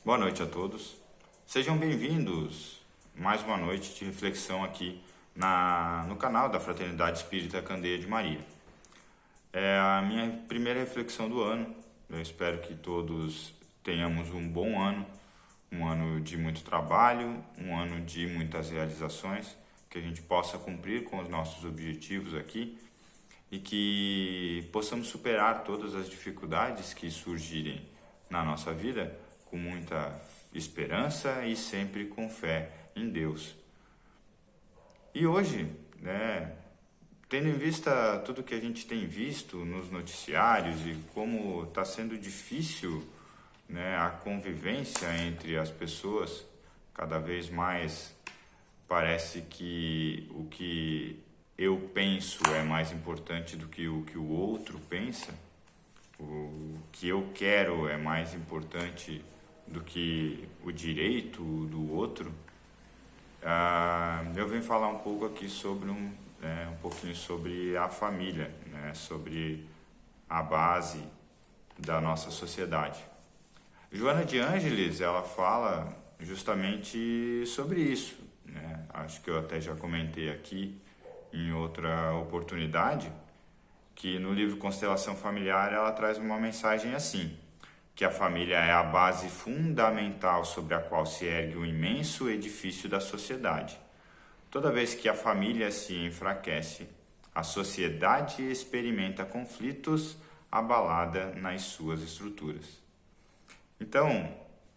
Boa noite a todos. Sejam bem-vindos mais uma noite de reflexão aqui no canal da Fraternidade Espírita Candeia de Maria. É a minha primeira reflexão do ano. Eu espero que todos tenhamos um bom ano, um ano de muito trabalho, um ano de muitas realizações, que a gente possa cumprir com os nossos objetivos aqui e que possamos superar todas as dificuldades que surgirem na nossa vida com muita esperança e sempre com fé em Deus. E hoje, tendo em vista tudo que a gente tem visto nos noticiários e como está sendo difícil, a convivência entre as pessoas, cada vez mais parece que o que eu penso é mais importante do que o outro pensa, o que eu quero é mais importante do que o direito do outro. Eu venho falar um pouco aqui sobre um pouquinho sobre a família, sobre a base da nossa sociedade. Joana de Ângeles, ela fala justamente sobre isso, Acho que eu até já comentei aqui em outra oportunidade, que no livro Constelação Familiar ela traz uma mensagem assim: que a família é a base fundamental sobre a qual se ergue o imenso edifício da sociedade. Toda vez que a família se enfraquece, a sociedade experimenta conflitos abalada nas suas estruturas. Então,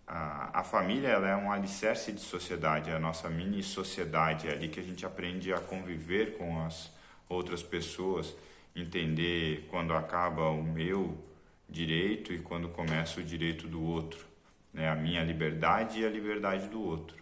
a família ela é um alicerce de sociedade, é a nossa mini-sociedade, é ali que a gente aprende a conviver com as outras pessoas, entender quando acaba o meu direito e quando começa o direito do outro, a minha liberdade e a liberdade do outro.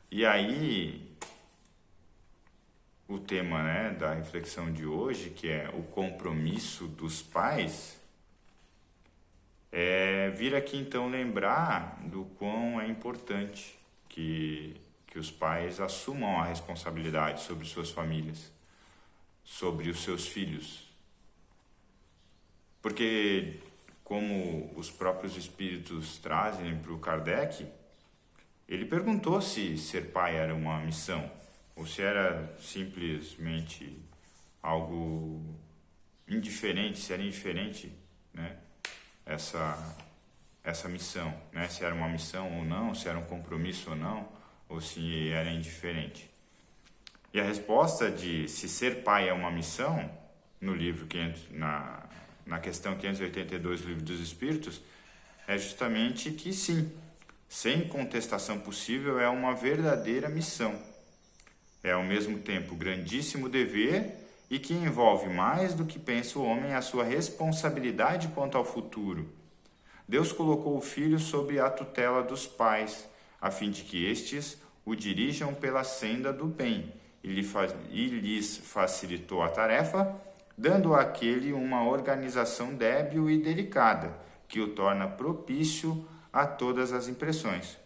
E aí, o tema da reflexão de hoje, que é o compromisso dos pais, vir aqui então lembrar do quão é importante que os pais assumam a responsabilidade sobre suas famílias, sobre os seus filhos. Porque, como os próprios espíritos trazem para o Kardec, ele perguntou se ser pai era uma missão, ou se era simplesmente algo indiferente, se era indiferente, essa missão, se era uma missão ou não, se era um compromisso ou se era indiferente. E a resposta de se ser pai é uma missão, no livro na questão 582 do Livro dos Espíritos, é justamente que sim, sem contestação possível, é uma verdadeira missão. É ao mesmo tempo grandíssimo dever e que envolve mais do que pensa o homem a sua responsabilidade quanto ao futuro. Deus colocou o filho sob a tutela dos pais, a fim de que estes o dirijam pela senda do bem, e lhes facilitou a tarefa, dando àquele uma organização débil e delicada, que o torna propício a todas as impressões.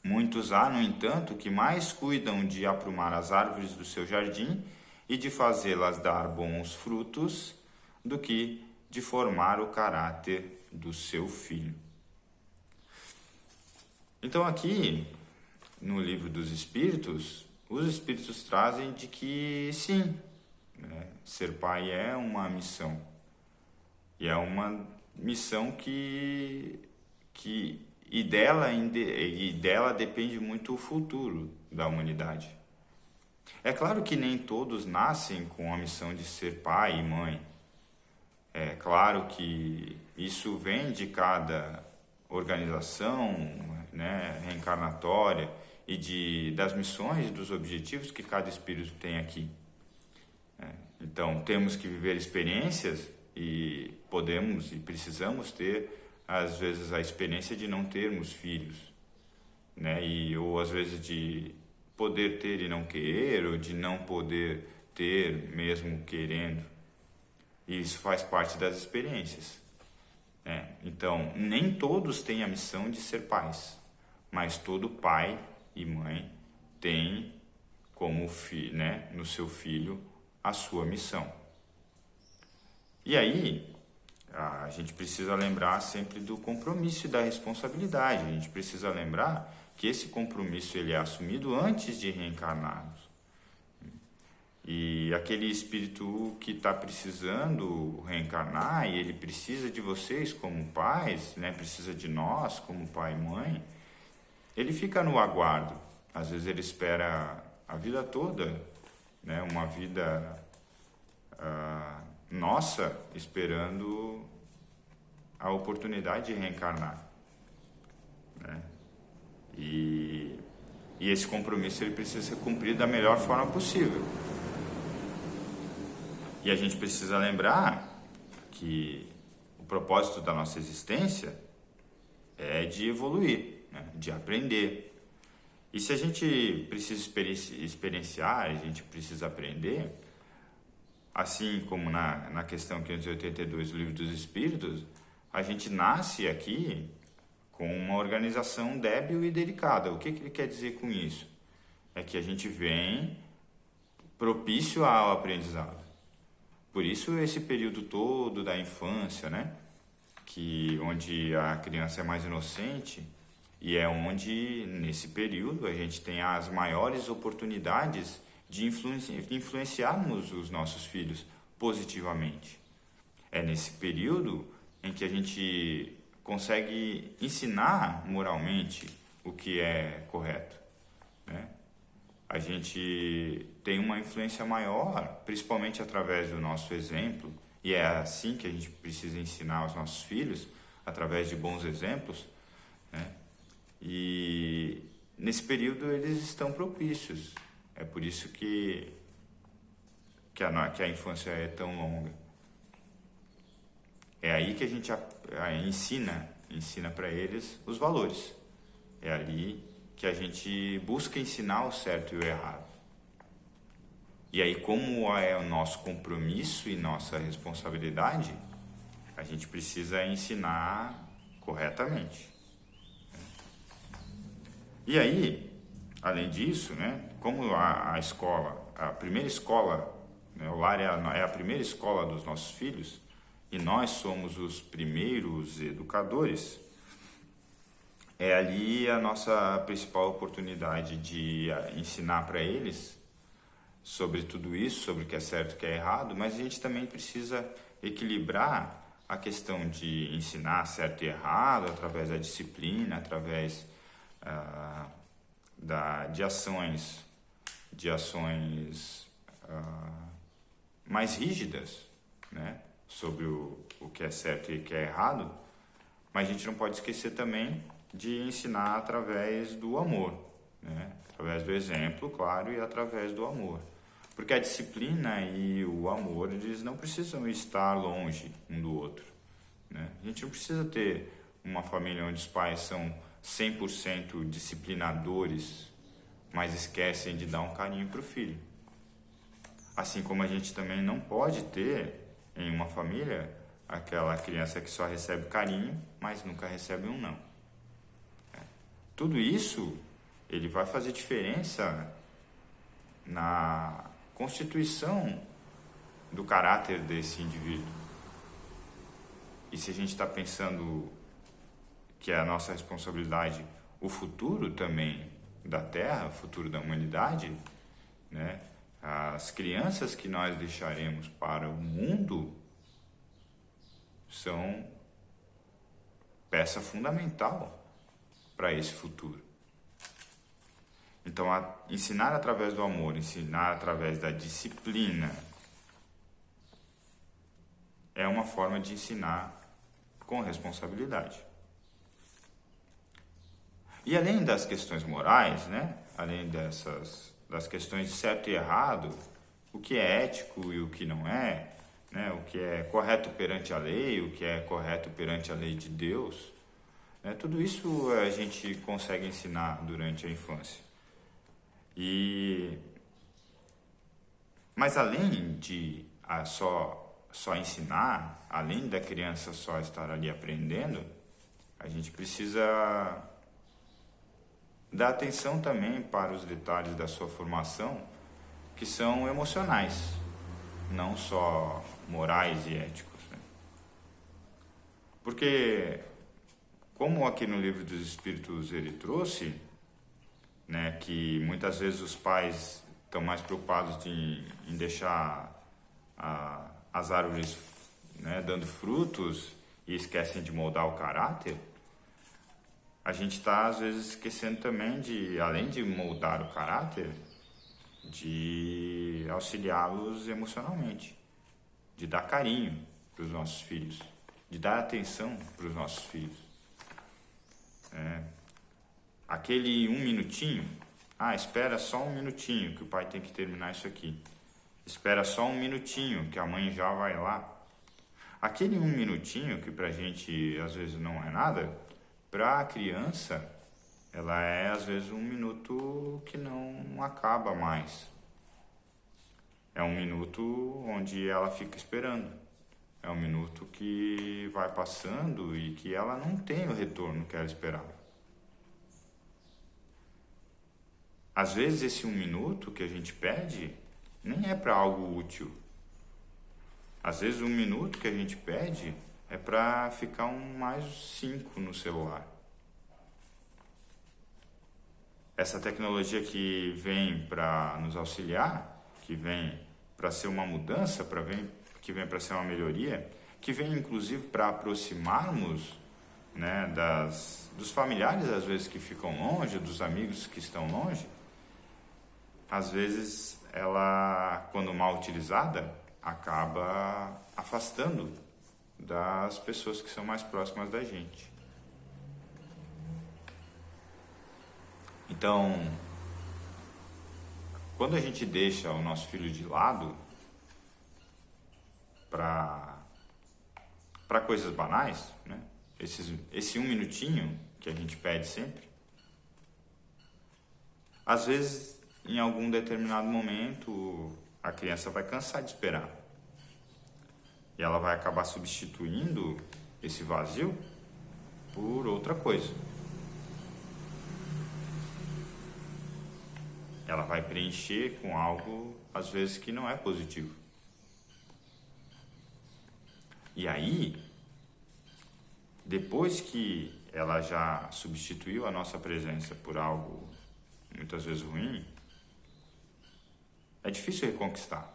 Muitos há, no entanto, que mais cuidam de aprumar as árvores do seu jardim e de fazê-las dar bons frutos, do que de formar o caráter do seu filho. Então aqui, no Livro dos Espíritos, os Espíritos trazem de que sim, ser pai é uma missão. E é uma missão que dela depende muito o futuro da humanidade. É claro que nem todos nascem com a missão de ser pai e mãe. É claro que isso vem de cada organização, reencarnatória e das missões e dos objetivos que cada espírito tem aqui. Então, temos que viver experiências e podemos e precisamos ter, às vezes, a experiência de não termos filhos, ou às vezes de poder ter e não querer, ou de não poder ter mesmo querendo. E isso faz parte das experiências. Então, nem todos têm a missão de ser pais, mas todo pai e mãe tem como no seu filho a sua missão. E aí, A gente precisa lembrar sempre do compromisso e da responsabilidade. A gente precisa lembrar que esse compromisso ele é assumido antes de reencarnarmos. E aquele espírito que está precisando reencarnar e ele precisa de vocês como pais, né? Precisa de nós como pai e mãe, ele fica no aguardo. Às vezes ele espera a vida toda, né? Uma vida nossa esperando a oportunidade de reencarnar, né? E esse compromisso ele precisa ser cumprido da melhor forma possível. E a gente precisa lembrar que o propósito da nossa existência é de evoluir, né? De aprender. E se a gente precisa experienciar, a gente precisa aprender, assim como na questão 582 do Livro dos Espíritos, a gente nasce aqui com uma organização débil e delicada. O que ele quer dizer com isso? É que a gente vem propício ao aprendizado. Por isso esse período todo da infância, né? Onde a criança é mais inocente e é onde, nesse período, a gente tem as maiores oportunidades de influenciarmos os nossos filhos positivamente. É nesse período em que a gente consegue ensinar moralmente o que é correto, né? A gente tem uma influência maior, principalmente através do nosso exemplo, e é assim que a gente precisa ensinar aos nossos filhos, através de bons exemplos, né? E nesse período eles estão propícios. É por isso que a infância é tão longa. É aí que a gente ensina para eles os valores. É ali que a gente busca ensinar o certo e o errado. E aí, como é o nosso compromisso e nossa responsabilidade, a gente precisa ensinar corretamente. E aí, além disso, né, como a escola, a primeira escola, né, o lar é a primeira escola dos nossos filhos, e nós somos os primeiros educadores, é ali a nossa principal oportunidade de ensinar para eles sobre tudo isso, sobre o que é certo e o que é errado, mas a gente também precisa equilibrar a questão de ensinar certo e errado através da disciplina, através de ações mais rígidas, né, sobre o que é certo e o que é errado, mas a gente não pode esquecer também de ensinar através do amor, né? Através do exemplo, claro, e através do amor. Porque a disciplina e o amor, eles não precisam estar longe um do outro, né? A gente não precisa ter uma família onde os pais são 100% disciplinadores, mas esquecem de dar um carinho para o filho. Assim como a gente também não pode ter em uma família aquela criança que só recebe carinho, mas nunca recebe um não. Tudo isso, ele vai fazer diferença na constituição do caráter desse indivíduo. E se a gente está pensando que é a nossa responsabilidade o futuro também da Terra, o futuro da humanidade, né? As crianças que nós deixaremos para o mundo são peça fundamental para esse futuro. Então, ensinar através do amor, ensinar através da disciplina é uma forma de ensinar com responsabilidade. E além das questões morais, né? Além das questões de certo e errado, o que é ético e o que não é, né? O que é correto perante a lei, o que é correto perante a lei de Deus, né? Tudo isso a gente consegue ensinar durante a infância. Mas além de só ensinar, além da criança só estar ali aprendendo, a gente precisa dar atenção também para os detalhes da sua formação, que são emocionais, não só morais e éticos, né? Porque, como aqui no Livro dos Espíritos ele trouxe, né, que muitas vezes os pais estão mais preocupados em deixar as árvores, né, dando frutos e esquecem de moldar o caráter, a gente está às vezes esquecendo também de, além de moldar o caráter, de auxiliá-los emocionalmente, de dar carinho para os nossos filhos, de dar atenção para os nossos filhos. Aquele um minutinho, espera só um minutinho que o pai tem que terminar isso aqui. Espera só um minutinho que a mãe já vai lá. Aquele um minutinho que pra gente às vezes não é nada, pra criança ela é às vezes um minuto que não acaba mais. É um minuto onde ela fica esperando. É um minuto que vai passando e que ela não tem o retorno que ela esperava. Às vezes esse um minuto que a gente pede nem é para algo útil. Às vezes um minuto que a gente pede é para ficar mais 5 no celular. Essa tecnologia que vem para nos auxiliar, que vem para ser uma mudança, que vem para ser uma melhoria, que vem inclusive para aproximarmos, né, dos familiares às vezes que ficam longe, dos amigos que estão longe, às vezes ela, quando mal utilizada, acaba afastando das pessoas que são mais próximas da gente. Então, quando a gente deixa o nosso filho de lado para coisas banais, né? Esse um minutinho que a gente pede sempre, às vezes, em algum determinado momento, a criança vai cansar de esperar. E ela vai acabar substituindo esse vazio por outra coisa. Ela vai preencher com algo, às vezes, que não é positivo. E aí, depois que ela já substituiu a nossa presença por algo muitas vezes ruim, é difícil reconquistar.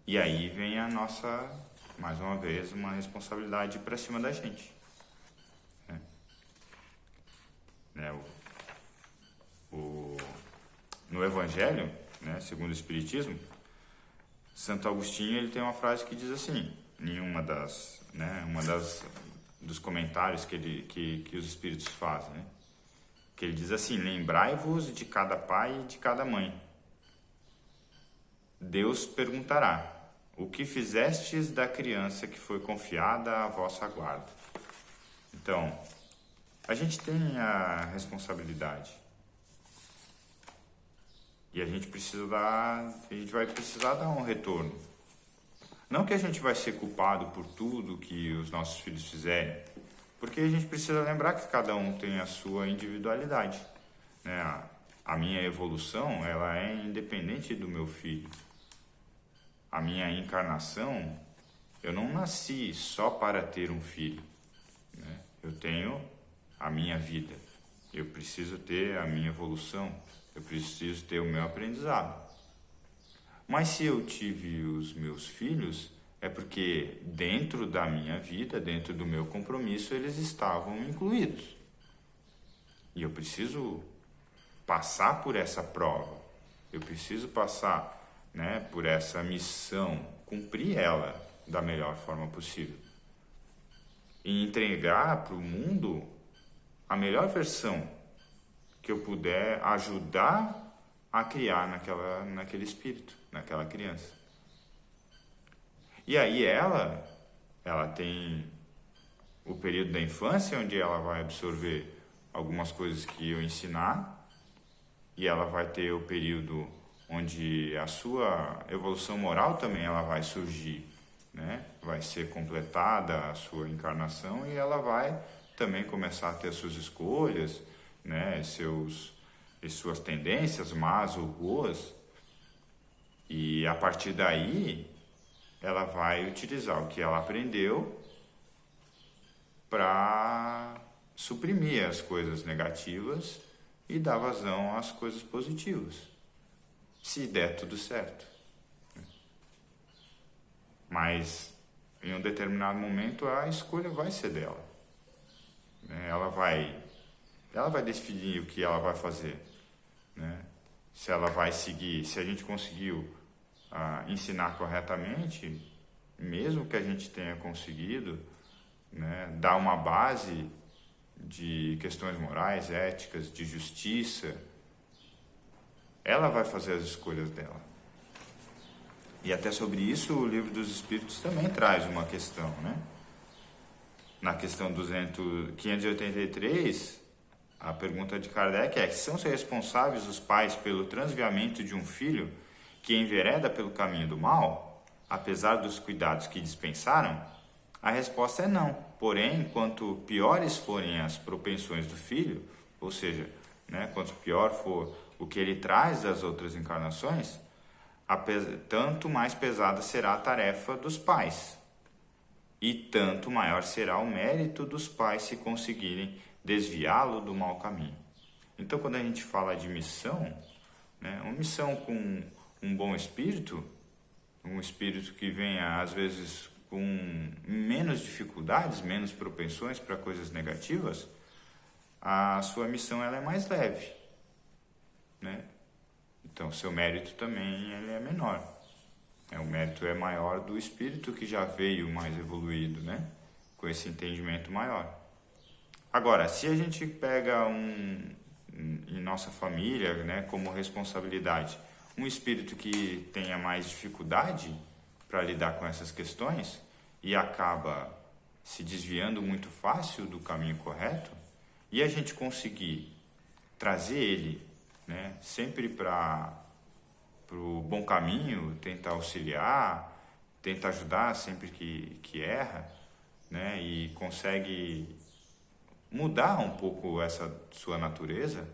E aí vem a nossa, mais uma vez, uma responsabilidade para cima da gente. No Evangelho, né, segundo o Espiritismo, Santo Agostinho ele tem uma frase que diz assim, em dos comentários que os Espíritos fazem, né? Que ele diz assim: lembrai-vos de cada pai e de cada mãe. Deus perguntará: o que fizestes da criança que foi confiada à vossa guarda? Então, a gente tem a responsabilidade. E a gente vai precisar dar um retorno. Não que a gente vai ser culpado por tudo que os nossos filhos fizerem, porque a gente precisa lembrar que cada um tem a sua individualidade, né? A minha evolução, ela é independente do meu filho. A minha encarnação, eu não nasci só para ter um filho, né? Eu tenho a minha vida, eu preciso ter a minha evolução, eu preciso ter o meu aprendizado. Mas se eu tive os meus filhos, é porque dentro da minha vida, dentro do meu compromisso, eles estavam incluídos. E eu preciso passar por essa prova, eu preciso passar, né, por essa missão, cumprir ela da melhor forma possível. E entregar para o mundo a melhor versão que eu puder ajudar a criar naquele espírito, naquela criança. E aí ela tem o período da infância, onde ela vai absorver algumas coisas que eu ensinar, e ela vai ter o período onde a sua evolução moral também ela vai surgir, né? Vai ser completada a sua encarnação e ela vai também começar a ter as suas escolhas, né? E suas tendências, más ou boas. E a partir daí, ela vai utilizar o que ela aprendeu para suprimir as coisas negativas e dar vazão às coisas positivas, se der tudo certo. Mas em um determinado momento a escolha vai ser dela. Ela vai definir o que ela vai fazer, né? Se ela vai seguir, se a gente conseguiu ensinar corretamente, mesmo que a gente tenha conseguido, né, dar uma base de questões morais, éticas, de justiça, ela vai fazer as escolhas dela. E até sobre isso o Livro dos Espíritos também traz uma questão, né? Na questão 583, a pergunta de Kardec é: são responsáveis os pais pelo transviamento de um filho que envereda pelo caminho do mal, apesar dos cuidados que dispensaram? A resposta é não. Porém, quanto piores forem as propensões do filho, ou seja, né, quanto pior for o que ele traz das outras encarnações, tanto mais pesada será a tarefa dos pais. E tanto maior será o mérito dos pais se conseguirem desviá-lo do mau caminho. Então, quando a gente fala de missão, né, uma missão com um bom espírito, um espírito que venha, às vezes, com menos dificuldades, menos propensões para coisas negativas, a sua missão ela é mais leve, né? Então, seu mérito também ele é menor. O mérito é maior do espírito que já veio mais evoluído, né? Com esse entendimento maior. Agora, se a gente pega em nossa família, né, como responsabilidade, um espírito que tenha mais dificuldade para lidar com essas questões e acaba se desviando muito fácil do caminho correto, e a gente conseguir trazer ele, né, sempre para o bom caminho, tentar auxiliar, tentar ajudar sempre que erra, né, e consegue mudar um pouco essa sua natureza,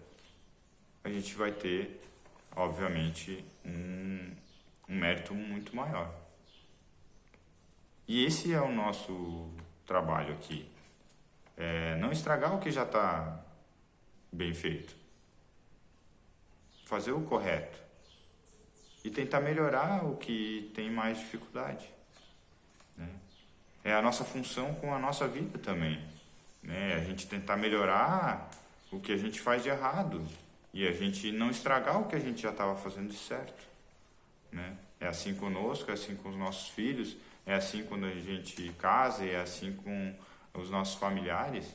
a gente vai ter, obviamente, um mérito muito maior. E esse é o nosso trabalho aqui. Não estragar o que já está bem feito. Fazer o correto. E tentar melhorar o que tem mais dificuldade, né? É a nossa função com a nossa vida também, né? A gente tentar melhorar o que a gente faz de errado e a gente não estragar o que a gente já estava fazendo de certo, né? É assim conosco, é assim com os nossos filhos, é assim quando a gente casa, é assim com os nossos familiares,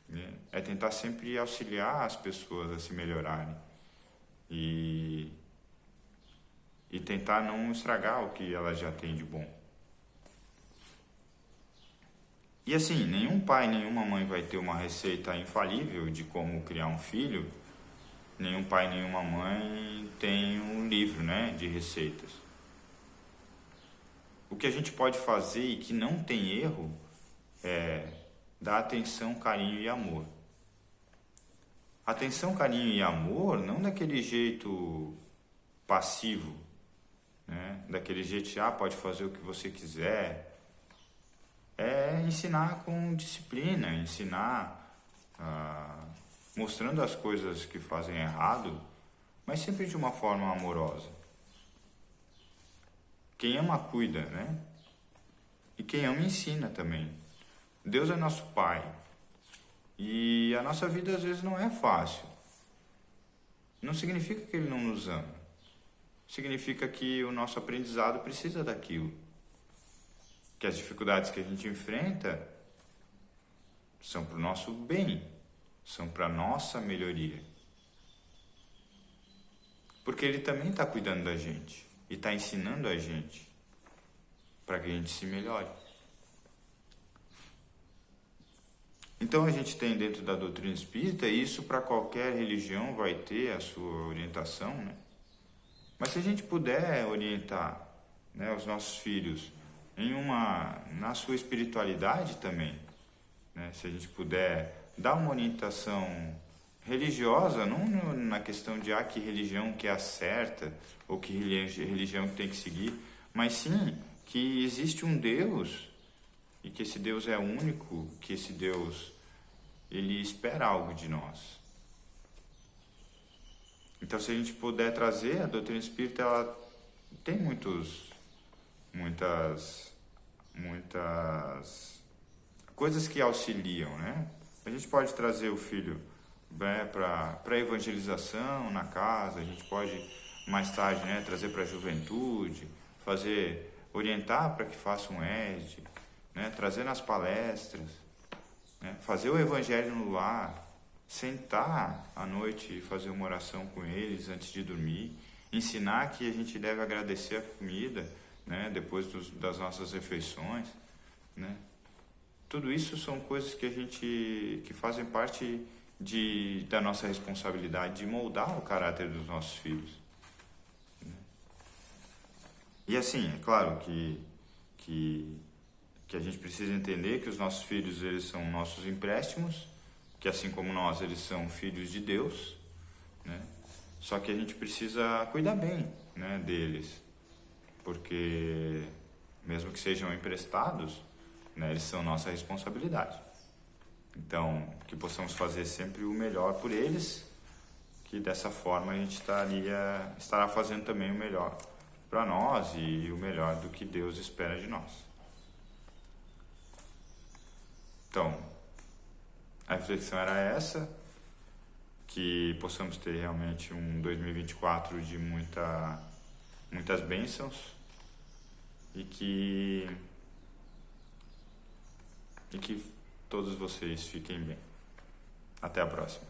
né? É tentar sempre auxiliar as pessoas a se melhorarem e tentar não estragar o que elas já têm de bom. E assim, nenhum pai, nenhuma mãe vai ter uma receita infalível de como criar um filho. Nenhum pai, nenhuma mãe tem um livro, né, de receitas. O que a gente pode fazer e que não tem erro é dar atenção, carinho e amor. Atenção, carinho e amor não daquele jeito passivo, né, daquele jeito de pode fazer o que você quiser. É ensinar com disciplina, ensinar mostrando as coisas que fazem errado, mas sempre de uma forma amorosa. Quem ama cuida, né? E quem ama ensina também. Deus é nosso Pai. E a nossa vida às vezes não é fácil. Não significa que Ele não nos ama. Significa que o nosso aprendizado precisa daquilo. Que as dificuldades que a gente enfrenta são para o nosso bem, são para a nossa melhoria. Porque Ele também está cuidando da gente e está ensinando a gente para que a gente se melhore. Então a gente tem dentro da doutrina espírita, e isso para qualquer religião vai ter a sua orientação, né? Mas se a gente puder orientar, né, os nossos filhos na sua espiritualidade também, né? Se a gente puder dar uma orientação religiosa, não na questão de que religião que é a certa ou que religião que tem que seguir, mas sim que existe um Deus e que esse Deus é único, que esse Deus, ele espera algo de nós. Então, se a gente puder trazer, a doutrina espírita, ela tem muitas coisas que auxiliam, né? A gente pode trazer o filho, né, para evangelização na casa, a gente pode mais tarde, né, trazer para a juventude, orientar para que faça um ESD, né, trazer nas palestras, né, fazer o evangelho no lar, sentar à noite e fazer uma oração com eles antes de dormir, ensinar que a gente deve agradecer a comida, né, depois das nossas refeições, né? Tudo isso são coisas que fazem parte da nossa responsabilidade de moldar o caráter dos nossos filhos. E assim, é claro que a gente precisa entender que os nossos filhos, eles são nossos empréstimos, que assim como nós, eles são filhos de Deus, né? Só que a gente precisa cuidar bem, né, deles, porque mesmo que sejam emprestados, né, eles são nossa responsabilidade. Então, que possamos fazer sempre o melhor por eles, que dessa forma a gente estará fazendo também o melhor para nós e o melhor do que Deus espera de nós. Então, a reflexão era essa, que possamos ter realmente um 2024 de muitas bênçãos e que todos vocês fiquem bem. Até a próxima.